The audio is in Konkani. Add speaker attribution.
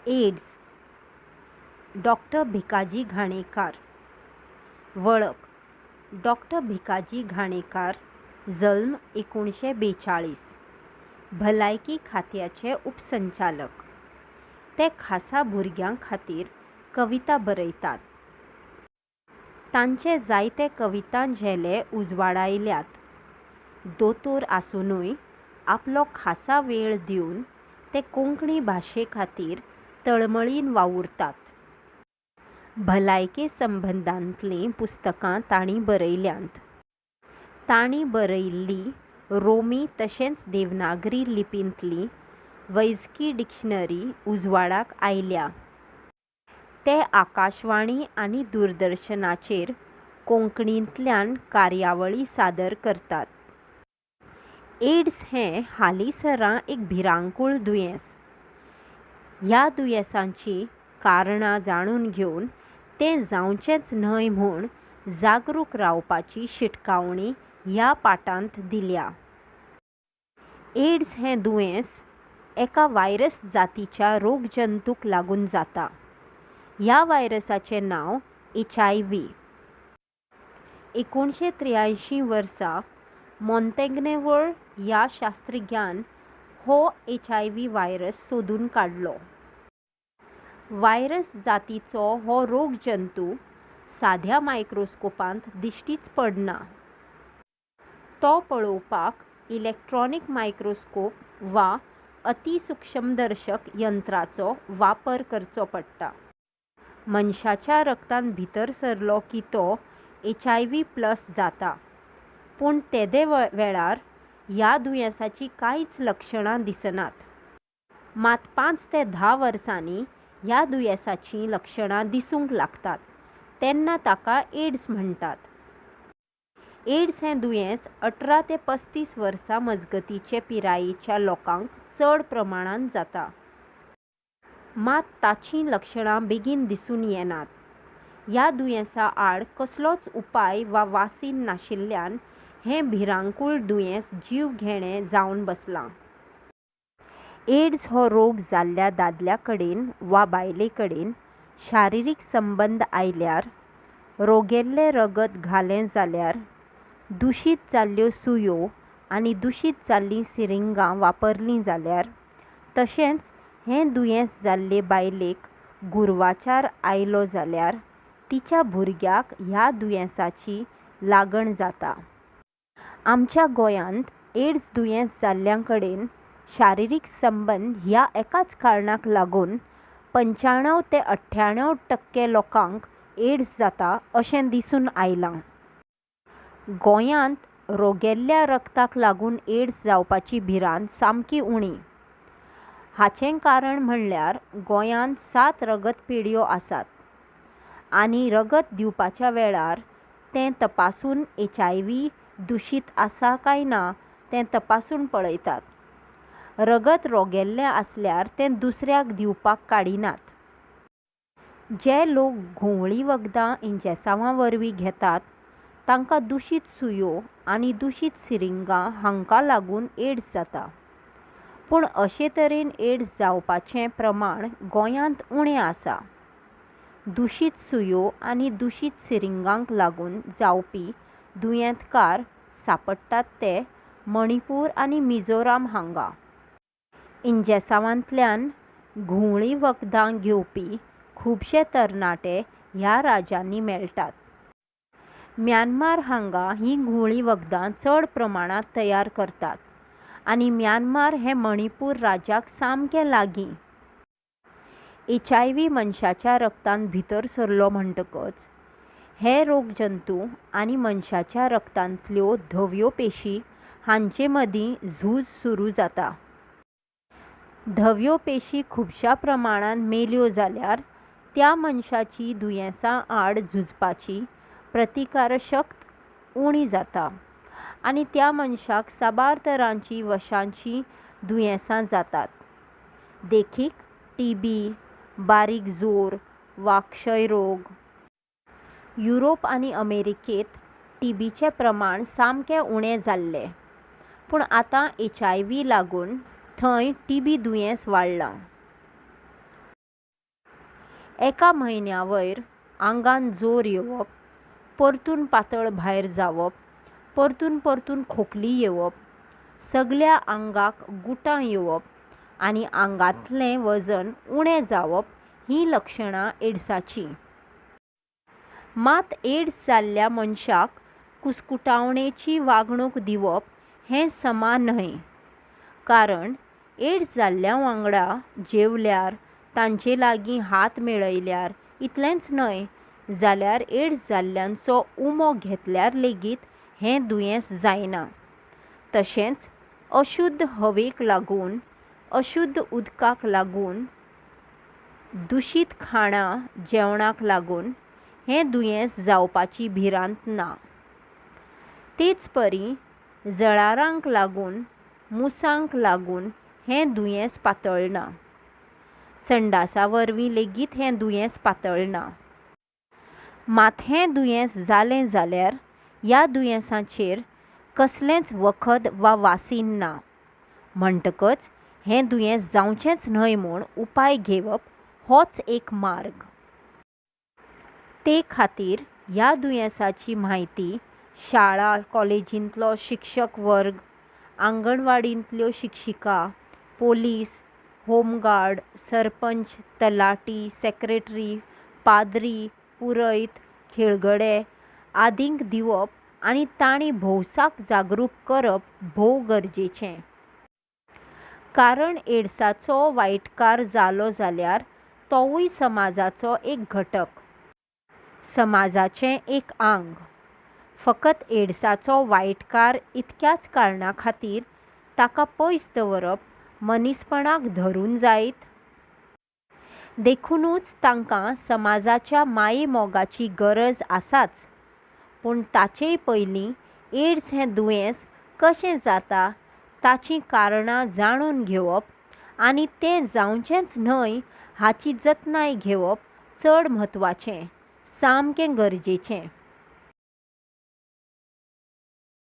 Speaker 1: एड्स डॉक्टर भिकाजी घाणेकार. वळख डॉक्टर भिकाजी घाणेकार, जल्म 1942, भलायकी खात्याचे उपसंचालक. ते खासा भुरग्यां खातीर कविता बरयतात. तांचे जायते कवितांझेले उजवाडायल्यात. दोतोर आसुनूय आपलो खासा वेळ दिवन ते कोंकणी भाशे खातीर तळमळीन वावुरतात. भलायके संबंदांतलीं पुस्तकां तांणी बरयल्यांत. तांणी बरयल्ली रोमी तशेंच देवनागरी लिपींतली वैजकी डिक्शनरी उजवाडाक आयल्या. ते आकाशवाणी आनी दूरदर्शनाचेर कोंकणींतल्यान कार्यावळी सादर करतात. एड्स हें हालींसरां एक भिरांकूळ दुयेंस. ह्या दुयेंसाची कारणां जाणून घेवन तें जावचेंच न्हय म्हूण जागरूक रावपाची शिटकावणी ह्या पाठांत दिल्या. एड्स हें दुयेंस एका व्हायरस जातीच्या रोगजंतूक लागून जाता. ह्या व्हायरसाचें नांव HIV. 1983 वर्सा मॉन्टेग्नेवळ ह्या शास्त्रज्ञान हो HIV व्हायरस सोदून काडलो. व्हायरस जातीचो हो रोगजंतू साध्या मायक्रोस्कोपांत दिश्टीच पडना. तो पळोवपाक इलेक्ट्रॉनिक मायक्रोस्कोप वा अतिसूक्ष्मदर्शक यंत्राचो वापर करचो पडटा. मनशाच्या रगतान भितर सरलो की तो HIV+ जाता. पूण तेदे वेळार ह्या दुयेंसाची कांयच लक्षणां दिसनात. मात 5 ते 10 वर्सांनी ह्या दुयेंसाचीं लक्षणां दिसूंक लागतात. तेन्ना ताका एड्स म्हणटात. एड्स हें दुयेंस 18 ते 35 वर्सां मजगतीचे पिरायेच्या लोकांक चड प्रमाणांत जाता. मात ताचीं लक्षणां बेगीन दिसून येनात. ह्या दुयेंसा आड कसलोच उपाय वा वासीन नाशिल्ल्यान हें भिरांकूळ दुयेंस जीवघेणें जावन बसलां. एड्स हो रोग जाल्ल्या दादल्या कडेन वा बायले कडेन शारिरीक संबंद आयल्यार, रोगेल्लें रगत घालें जाल्यार, दुशीत जाल्ल्यो सुयो आनी दुशीत जाल्लीं सिरिंगां वापरलीं जाल्यार, तशेंच हें दुयेंस जाल्ले बायलेक गुरवाचार आयलो जाल्यार तिच्या भुरग्याक ह्या दुयेंसाची लागण जाता. आमच्या गोंयांत एड्स दुयेंस जाल्ल्यां कडेन शारिरीक संबंद ह्या एकाच कारणाक लागून 95 ते 98% लोकांक एड्स जाता अशें दिसून आयलां. गोंयांत रोगेल्ल्या रगताक लागून एड्स जावपाची भिरांत सामकी उणी. हाचें कारण म्हणल्यार गोंयांत 7 रगतपेढयो आसात आनी रगत दिवपाच्या वेळार तें तपासून HIV दुशीत आसा काय ना तें तपासून पळयतात. रगत रोगेल्लें आसल्यार तें दुसऱ्याक दिवपाक काडिनात. जे लोक घुंवळी वखदां इंजेसांवां वरवीं घेतात तांकां दुशीत सुयो आनी दुशीत सिरिंगां हांकां लागून एड्स जाता. पूण अशे तरेन एड्स जावपाचें प्रमाण गोंयांत उणें आसा. दुशीत सुयो आनी दुशीत सिरिंगांक लागून जावपी दुयेंतकार सांपडटात ते मणिपूर आनी मिझोराम हांगा. इंजेसांवांतल्यान घुंवळी वखदां घेवपी खुबशे तरणाटे ह्या राज्यांनी मेळटात. म्यानमार हांगा हीं घुंवळी वखदां चड प्रमाणांत तयार करतात आनी म्यानमार हें मणिपूर राज्याक सामकें लागीं. HIV मनशाच्या रगतान भितर सरलो म्हणटकच हे रोगजंतू आनी मनशाच्या रगतांतल्यो धव्यो पेशी हांचे मदीं झूज सुरू जाता. धव्यो पेशी खुबशा प्रमाणांत मेल्यो जाल्यार त्या मनशाची दुयेंसां आड झुजपाची प्रतिकारशक्त उणी जाता आनी त्या मनशाक साबार तरांचीं वशांचीं दुयेंसां जातात. देखीक TB, बारीक जोर वा क्षयरोग. युरोप आनी अमेरिकेंत TBचें प्रमाण सामकें उणें जाल्लें, पूण आतां HIV लागून थंय TB दुयेंस वाडलां. एका म्हयन्या वयर आंगान जोर येवप, परतून पातळ भायर जावप, परतून परतून खोकली येवप, सगळ्या आंगाक गुटां येवप आनी आंगांतलें वजन उणें जावप ही लक्षणां एड्साची. मात एड्स जाल्ल्या मनशाक कुस्कुटावणेची वागणूक दिवप हें समान न्हय. कारण एड्स जाल्ल्या वांगडा जेवल्यार, तांचे लागीं हात मेळयल्यार, इतलेंच न्हय जाल्यार एड्स जाल्ल्यांचो उमो घेतल्यार लेगीत हें दुयेंस जायना. तशेंच अशुध्द हवेक लागून, अशुध्द उदकाक लागून, दुशीत खाणां जेवणाक लागून हें दुयेंस जावपाची भिरांत ना. तेच परी जळारांक लागून, मुसांक लागून हें दुयेंस पातळना. संडासा वरवीं लेगीत हें दुयेंस पातळना. मात हें दुयेंस जालें जाल्यार ह्या दुयेंसाचेर कसलेंच वखद वा वासीन ना. म्हणटकच हें दुयेंस जावचेंच न्हय म्हूण उपाय घेवप होच एक मार्ग. ते खातीर ह्या दुयेंसाची म्हायती शाळा कॉलेजींतलो शिक्षक वर्ग, आंगणवाडींतल्यो शिक्षिका, पोलीस, होमगार्ड, सरपंच, तलाटी, सेक्रेटरी, पाद्री, पुरैत, खेळगडे आदींक दिवप आनी तांणी भौसाक जागरूक करप भोव गरजेचें. कारण एड्साचो वायटकार जालो जाल्यार तोवूय समाजाचो एक घटक, समाजाचें एक आंग. फकत एड्साचो वायटकार इतक्याच कारणां खातीर ताका पयस दवरप मनीसपणाक धरून जायत? देखूनच तांकां समाजाच्या माये मोगाची गरज आसाच. पूण ताचेय पयलीं एड्स हें दुयेंस कशें जाता ताचीं कारणां जाणून घेवप आनी तें जावचेंच न्हय हाची जतनाय घेवप चड म्हत्वाचें, सामकें गरजेचें.